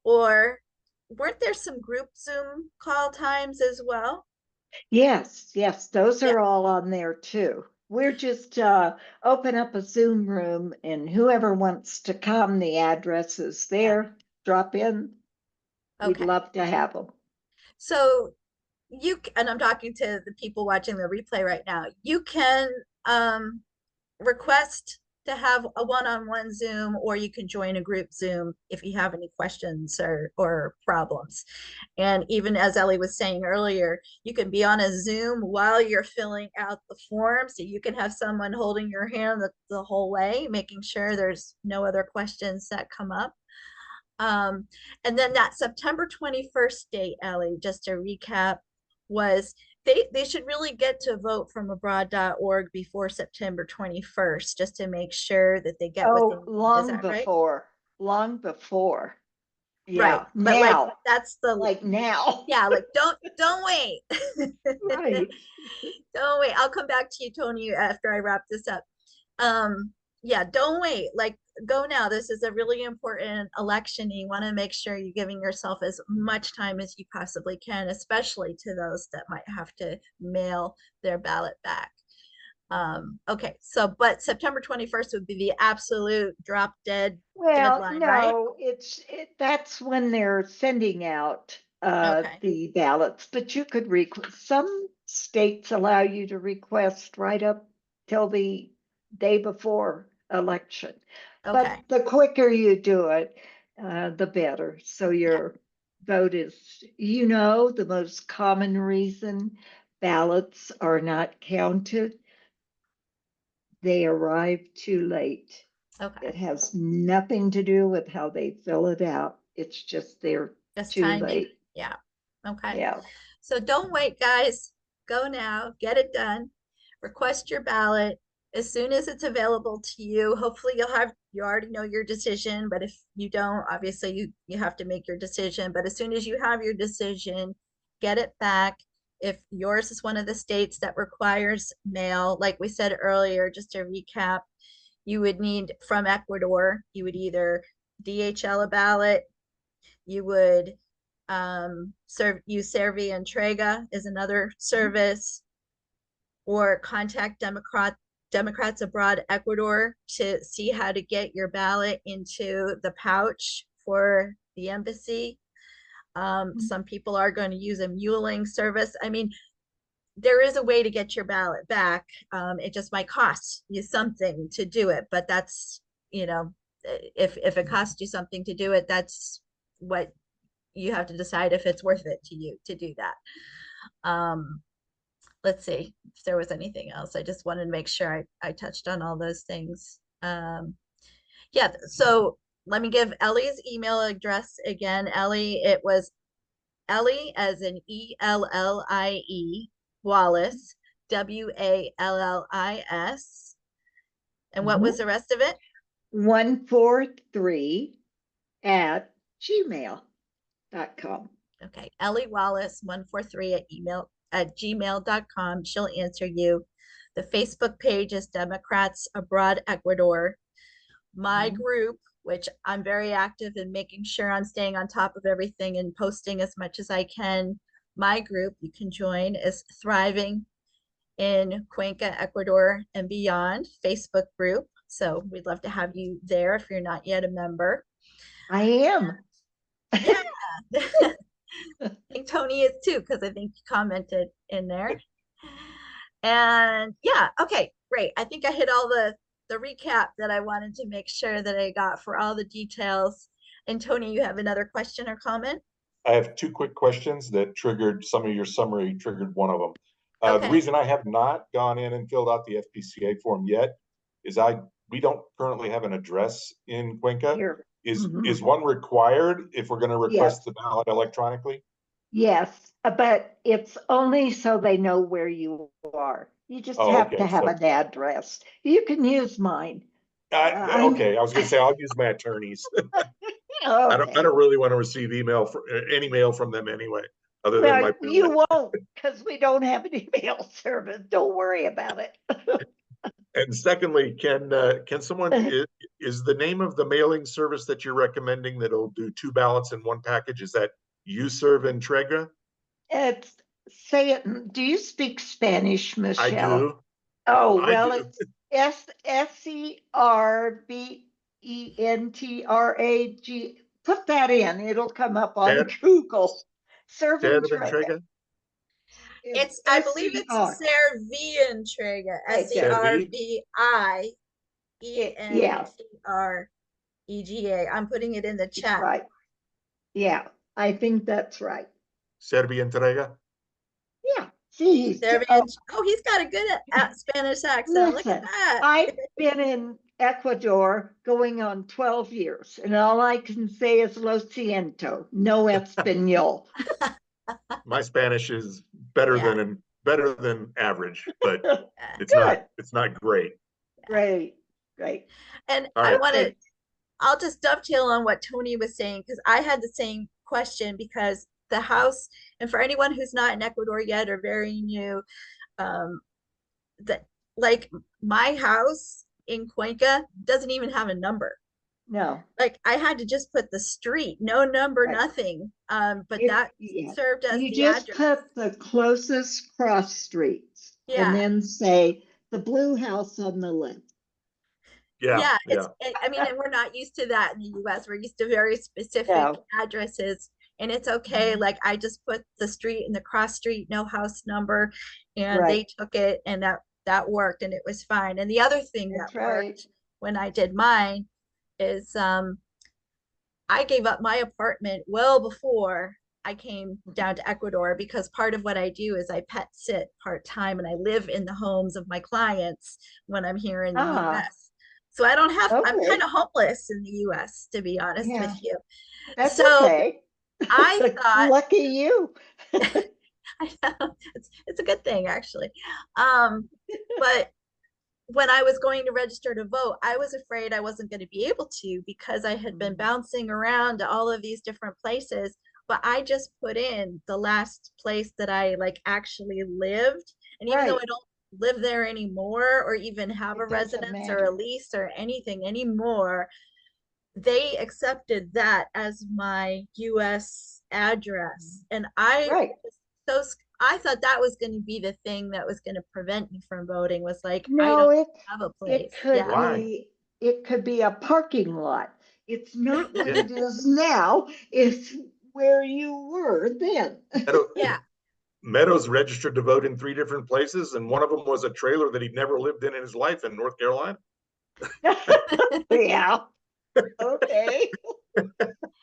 or weren't there some group Zoom call times as well? Yes, those Yeah. are all on there too. We're just open up a Zoom room, and whoever wants to come, the address is there. Drop in. We'd Okay. love to have them. So and I'm talking to the people watching the replay right now, you can request to have a one-on-one Zoom, or you can join a group Zoom if you have any questions or problems. And even as Ellie was saying earlier, you can be on a Zoom while you're filling out the form. So you can have someone holding your hand the whole way, making sure there's no other questions that come up. And then that September 21st date, Ellie, just to recap, was they should really get to vote from abroad.org before September 21st, just to make sure that they get what they need. Is Long that right? before. Long before. Right. Yeah. But like Now. that's the Like now. yeah, like don't wait. Right. Don't wait. I'll come back to you, Tony, after I wrap this up. Yeah, don't wait. Like, go now. This is a really important election. You want to make sure you're giving yourself as much time as you possibly can, especially to those that might have to mail their ballot back. Okay, so but September 21st would be the absolute drop dead deadline, right? No, that's when they're sending out Okay. the ballots, but you could request. Some states allow you to request right up till the day before election. But Okay. the quicker you do it, the better. So your vote is, the most common reason ballots are not counted. They arrive too late. Okay. It has nothing to do with how they fill it out. It's just they're Just too timing. late. Yeah. Okay. Yeah. So don't wait, guys. Go now. Get it done. Request your ballot as soon as it's available to you. Hopefully you already know your decision, but if you don't, obviously you have to make your decision. But as soon as you have your decision, get it back. If yours is one of the states that requires mail, like we said earlier, just to recap, you would need from Ecuador, you would either DHL a ballot, you would use Servi Entrega is another service, or contact Democrats Abroad Ecuador to see how to get your ballot into the pouch for the embassy. Some people are going to use a muling service. I mean, there is a way to get your ballot back. It just might cost you something to do it, but that's, if it costs you something to do it, that's what you have to decide if it's worth it to you to do that. Let's see if there was anything else. I just wanted to make sure I touched on all those things. Yeah, so let me give Ellie's email address again. Ellie, it was Ellie as in ELLIE, Wallis, WALLIS. And what was the rest of it? 143 at gmail.com. Okay, Ellie Wallis 143 at gmail.com. She'll answer you. The Facebook page is Democrats Abroad Ecuador. My group, which I'm very active in making sure I'm staying on top of everything and posting as much as I can. My group you can join is Thriving in Cuenca, Ecuador and Beyond Facebook group. So we'd love to have you there if you're not yet a member. I am. Yeah. I think Tony is too, because I think he commented in there. And yeah, okay, great. I think I hit all the recap that I wanted to make sure that I got for all the details. And Tony, you have another question or comment? I have two quick questions that triggered some of your summary, triggered one of them. The Okay. reason I have not gone in and filled out the FPCA form yet is we don't currently have an address in Cuenca. Here. Is one required if we're going to request the ballot electronically? Yes, but it's only so they know where you are. You just Oh, have okay, to have so- an address. You can use mine. I'm- Okay, I was gonna say, I'll use my attorneys. I Okay. don't really want to receive any mail from them anyway, other than my. Well, you won't, because we don't have an email service. Don't worry about it. And secondly, can someone, is the name of the mailing service that you're recommending that'll do 2 ballots in 1 package, is that You Serve Entrega? It's say it. Do you speak Spanish, I Michelle? do. Oh, I well, do. it's SERVENTRAG. Put that in. It'll come up on Serve- Google. Serve Serve Entrega. Entrega? It's, I believe it's SER. Servientrega, Right there. SERVIENTREGA. I'm putting it in the chat. Right. Yeah, I think that's right. Serve Entrega? Yeah. See, Oh, he's got a good Spanish accent. Look at listen, that. I've been in Ecuador going on 12 years, and all I can say is lo siento, no español. My Spanish is better Yeah. than average, but it's Good. not great. Great, great. And All I right. want to, I'll just dovetail on what Tony was saying, because I had the same question, because the house, and for anyone who's not in Ecuador yet or very new, that like my house in Cuenca doesn't even have a number. No, Like I had to just put the street, no number, Right. nothing. But It- that yeah. served as you the just address. put the closest cross streets Yeah. and then say the blue house on the left. Yeah, I mean, and we're not used to that in the US. We're used to very specific No. addresses, and it's okay. Like I just put the street and the cross street, no house number, and they Right. took it, and that worked, and it was fine. And the other thing That's that right. worked when I did mine is I gave up my apartment well before I came down to Ecuador, because part of what I do is I pet sit part-time, and I live in the homes of my clients when I'm here in the US. So I don't have, I'm Okay. kind of homeless in the US, to be honest Yeah. with you. That's So okay. I thought, Lucky you. I know, it's a good thing actually. But when I was going to register to vote, I was afraid I wasn't going to be able to, because I had been bouncing around to all of these different places. But I just put in the last place that I like actually lived. And even though Right. I don't live there anymore, or even have It a doesn't residence or a matter. lease or anything anymore, they accepted that as my US address. And Right. so I thought that was going to be the thing that was going to prevent me from voting, was like, I No, don't it have a it place. could Yeah. Why? be it could be a parking lot. It's not what Yeah. it is now. It's where you were then. Yeah. Meadows registered to vote in 3 different places, and one of them was a trailer that he'd never lived in his life in North Carolina. Yeah. Okay.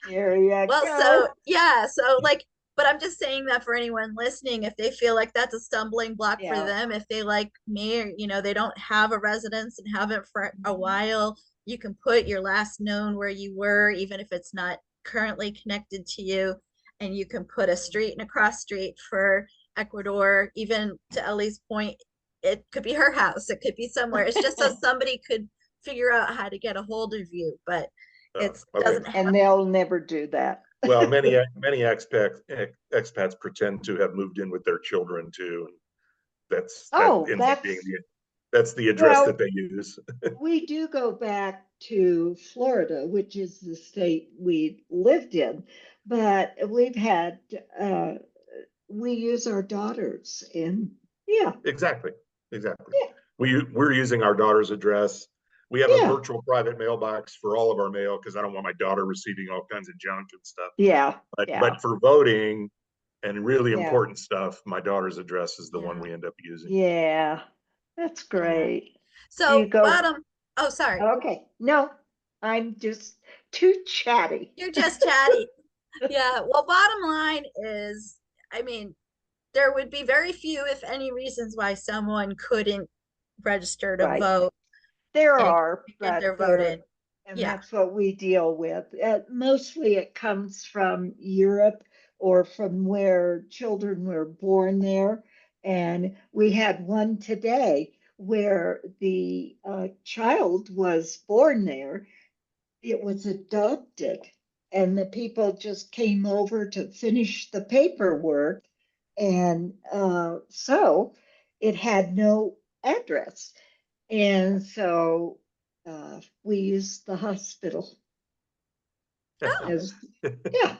There you Well, go. so yeah, so like, but I'm just saying that for anyone listening, if they feel like that's a stumbling block for Yeah. them, if they like me, or, they don't have a residence and haven't for a while, you can put your last known where you were, even if it's not currently connected to you, and you can put a street and a cross street for Ecuador. Even to Ellie's point, it could be her house, it could be somewhere. It's just so somebody could figure out how to get a hold of you, but it Okay. doesn't have. And they'll never do that. Well, many expats pretend to have moved in with their children too. That Oh, ends up being that's the address Well- that they use. We do go back to Florida, which is the state we lived in, but we've had we use our daughters, and yeah. Exactly. Yeah. We're using our daughter's address. We have Yeah. a virtual private mailbox for all of our mail, because I don't want my daughter receiving all kinds of junk and stuff. Yeah. But for voting and really Yeah. important stuff, my daughter's address is the one Yeah. we end up using. Yeah. That's great. So You go- oh, sorry. Okay. No, I'm just too chatty. You're just chatty. Yeah. Well, bottom line is, I mean, there would be very few, if any, reasons why someone couldn't register to Right. vote There and are, get but their vote in. and Yeah. that's what we deal with. Mostly it comes from Europe or from where children were born there. And we had one today where the child was born there. It was adopted, and the people just came over to finish the paperwork. And so it had no address. And so we used the hospital as, yeah.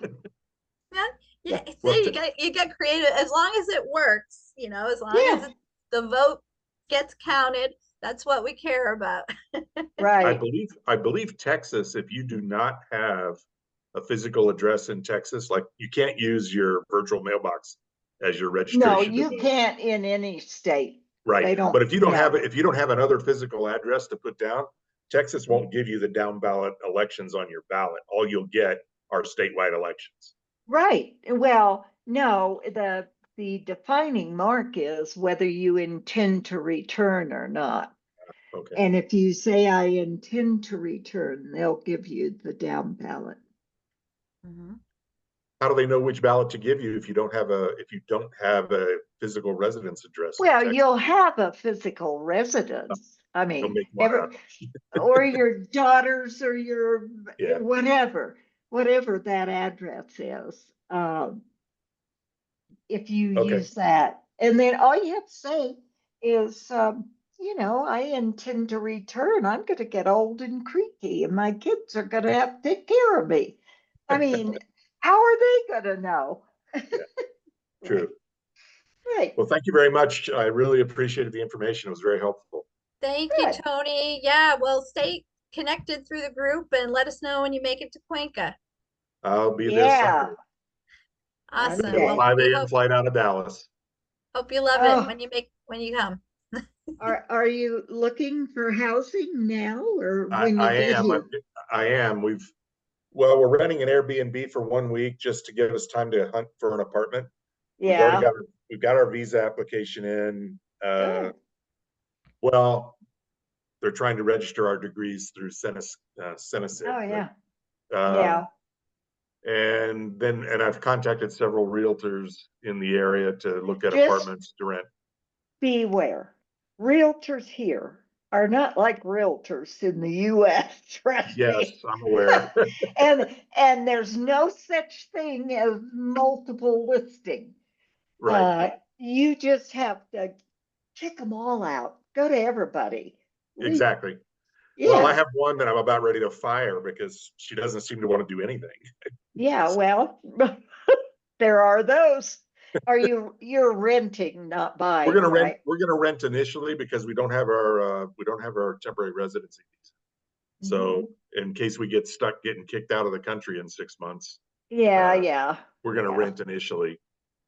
Yeah, Yeah, see, well, you get creative as long as it works, as long Yeah. as the vote gets counted. That's what we care about. Right. I believe Texas, if you do not have a physical address in Texas, like you can't use your virtual mailbox as your No, registration to you vote. can't in any state. Right. They don't. But if you don't yeah. have it, if you don't have another physical address to put down, Texas won't give you the down ballot elections on your ballot. All you'll get are statewide elections. Right. Well, no, the defining mark is whether you intend to return or not. Okay. And if you say I intend to return, they'll give you the down ballot. Mhm. How do they know which ballot to give you if you don't have a physical residence address in Well, Texas? you'll have a physical residence. I They'll mean, make one up. or your daughters or your Yeah. whatever that address is. If you Okay. use that, and then all you have to say is, I intend to return. I'm going to get old and creaky, and my kids are going to have to take care of me. I mean, how are they going to know? True. Right. Well, thank you very much. I really appreciated the information. It was very helpful. Thank you, Good. Tony. Yeah, well, stay connected through the group and let us know when you make it to Cuenca. I'll be there Yeah. Sunday. I Awesome. have a Okay. Well, 5 we a.m. flight out of Dallas. hope you love it Oh, when you come. are you looking for housing now or when I you get am. here? I am. We're renting an Airbnb for 1 week just to give us time to hunt for an apartment. Yeah. We've got our visa application in. Good. Well, they're trying to register our degrees through Senesit. Oh, yeah. Um, Yeah. and I've contacted several realtors in the area to look at Just apartments to rent. beware. Realtors here are not like realtors in the US, trust Yes, me. I'm aware. And there's no such thing as multiple listing. Right. You just have to check them all out. Go to everybody. Exactly. Well, I Yeah. have one that I'm about ready to fire because she doesn't seem to want to do anything. Yeah, well, there are those. You're renting, not buying, right? We're gonna rent initially because we don't have our temporary residency visa. So in case we get stuck getting kicked out of the country in 6 months, Yeah, uh, yeah. we're gonna Yeah. rent initially.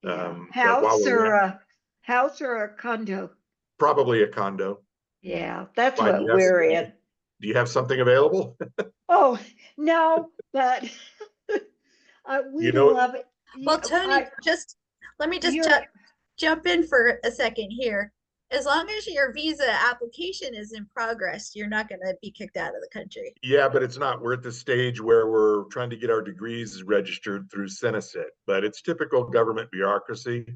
Yeah. But while House we're or renting, house or a condo? probably a condo. Yeah, that's Why, what we're in. do you have something available? Oh, no, but we You know, love it. Well, Tony, let me just You're jump in for a second here. As long as your visa application is in progress, you're not going to be kicked out of the country. yeah, but it's not. We're at the stage where we're trying to get our degrees registered through Senesit, but it's typical government bureaucracy.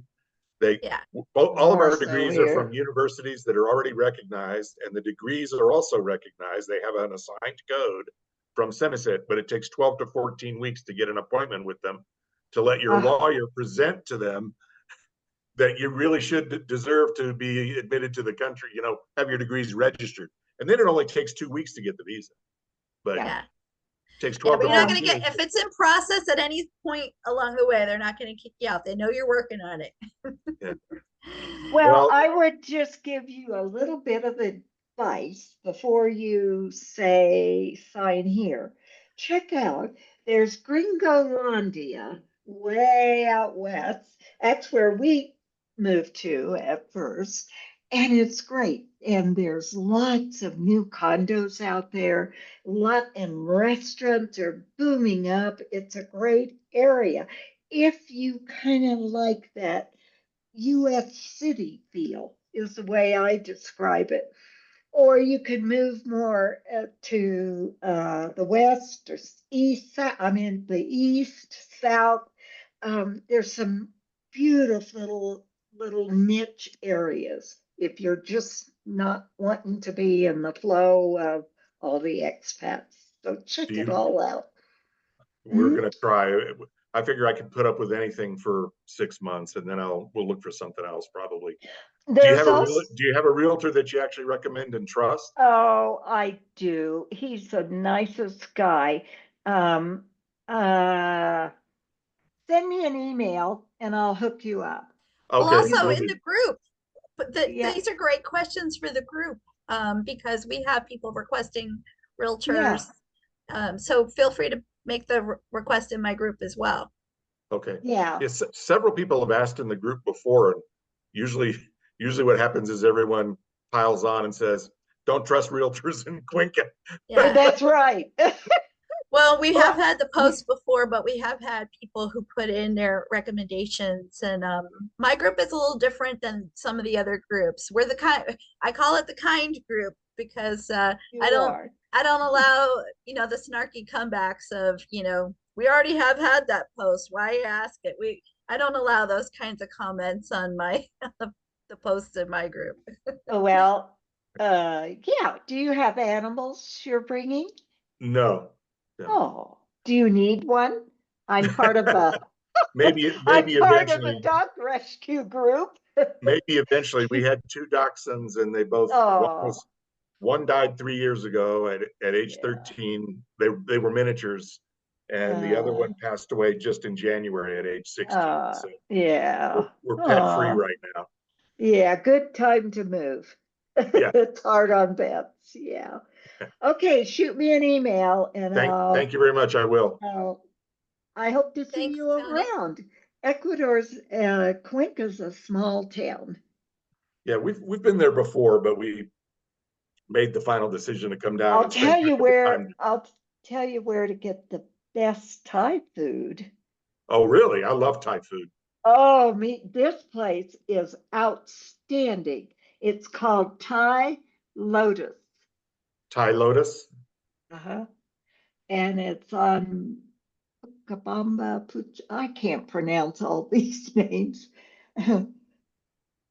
Yeah. All of more our so degrees are from here. universities that are already recognized, and the degrees are also recognized. They have an assigned code from Senesit, but it takes 12 to 14 weeks to get an appointment with them to let your Uh, lawyer present to them that you really should deserve to be admitted to the country, have your degrees registered. And then it only takes 2 weeks to get the visa, but yeah. Yeah. it takes Yeah, 12 but to you're not 14 going to get, if it's in process at any point along the way, they're not going to kick you out. They know you're working on it. Yeah. Well, Well, I would just give you a little bit of advice before you say sign here. Check out, there's Gringolandia way out west. That's where we moved to at first. And it's great. And there's lots of new condos out there. And restaurants are booming up. It's a great area. If you kind of like that US city feel is the way I describe it. Or you could move more to the west or east, the east, south. There's some beautiful little niche areas if you're just not wanting to be in the flow of all the expats. So check Do it you, all out. we're Mhm. gonna try. I figure I can put up with anything for 6 months and then we'll look for something else probably. There's also, Do you have a realtor that you actually recommend and trust? oh, I do. He's the nicest guy. Um, uh, Send me an email and I'll hook you up. Well, Okay, also will in do. the group, but Yeah. these are great questions for the group, because we have people requesting Yeah. realtors. So feel free to make the request in my group as well. Okay. Yeah. Yes, several people have asked in the group before, and usually what happens is everyone piles on and says, "Don't trust realtors in Cuenca." Yeah. That's right. Well, we have Well, had the post before, but we have had people who put in their recommendations. And my group is a little different than some of the other groups. We're the kind, I call it the kind group, because you I don't are. I don't allow, the snarky comebacks of, we already have had that post. Why ask it? I don't allow those kinds of comments on my the posts in my group. Well, yeah. Do you have animals you're bringing? No, no. Oh, do you need one? I'm part of a Maybe I'm part of a eventually. dog rescue group. Maybe eventually. We had two dachshunds, and they both Oh, one died 3 years ago at age yeah. 13. They were miniatures, and the other one passed away just in January at age 16. So Yeah. we're pet free Oh, right now. yeah. Good time to move. Yeah. It's hard on pets. Yeah. Okay, shoot me an email and Thank you very much. I will. I hope to see Thanks, you Tony. around. Ecuador's Cuenca's a small town. Yeah, we've been there before, but we made the final decision to come down I'll and spend tell you quite a bit of where time. I'll tell you where to get the best Thai food. Oh, really? I love Thai food. Oh, this place is outstanding. It's called Thai Lotus. Thai Lotus. Uh-huh. And it's on Kabamba, I can't pronounce all these names,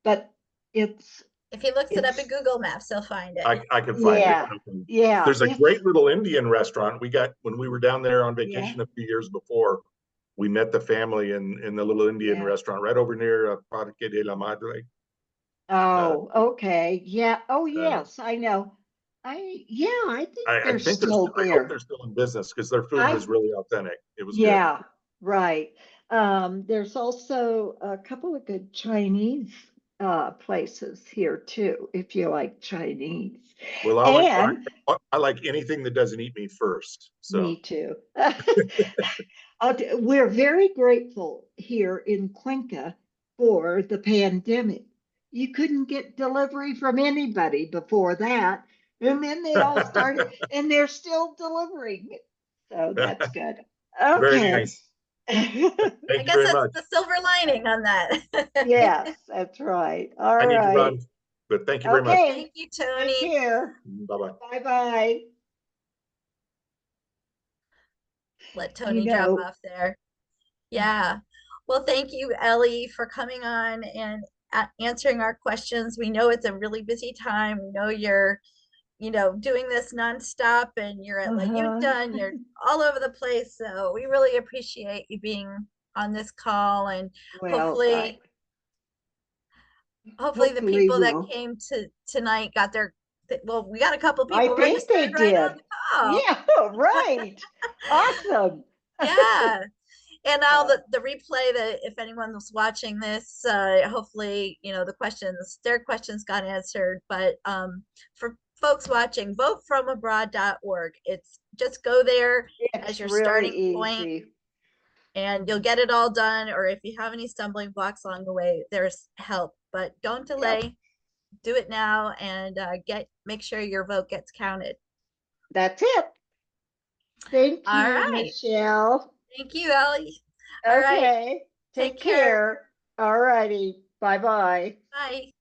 but it's If he looks it up in it's Google Maps, he'll find it. I can find it. yeah, There's a it's great little Indian restaurant we got when we were down there on yeah, vacation a few years before. We met the family in the little Indian yeah. restaurant right over near Parque de la Madre. Oh, okay, yeah. Oh, Uh, yes, I know. I think I they're think still I hope there. they're still in business because their food I was really authentic. It was good. Yeah, right. There's also a couple of good Chinese places here too, if you like Chinese. Well, And I like anything that doesn't eat me first. So me too. We're very grateful here in Cuenca for the pandemic. You couldn't get delivery from anybody before that. And then they all started, and they're still delivering. So that's good. very Okay. nice. I Thank you guess very that's much. the silver lining on that. Yes, that's right. All I need to right. run, but thank you very much. Okay. Thank you, Take Tony. care. Bye-bye. Bye-bye. Let You Tony drop know, off there. Yeah. Well, thank you, Ellie, for coming on and answering our questions. We know it's a really busy time. We know you're, doing this nonstop, and you're at La uh-huh. Junta and you're all over the place. So we really appreciate you being on this call, and Well, hopefully the hopefully people that we'll. came to tonight got their, well, we got a couple I people think they registered right on did. the call. Yeah, right. Awesome. Yeah. And now Uh, the replay, that if anyone was watching this, hopefully, their questions got answered. But for folks watching, votefromabroad.org. It's just go there as it's your really starting point, easy. and you'll get it all done. Or if you have any stumbling blocks along the way, there's help. But don't Yep, delay. Do it now, and make sure your vote gets counted. that's it. Thank All you, right. Michelle. Thank you, Ellie. All right. Okay, take Take care. care. All righty. Bye-bye. Bye.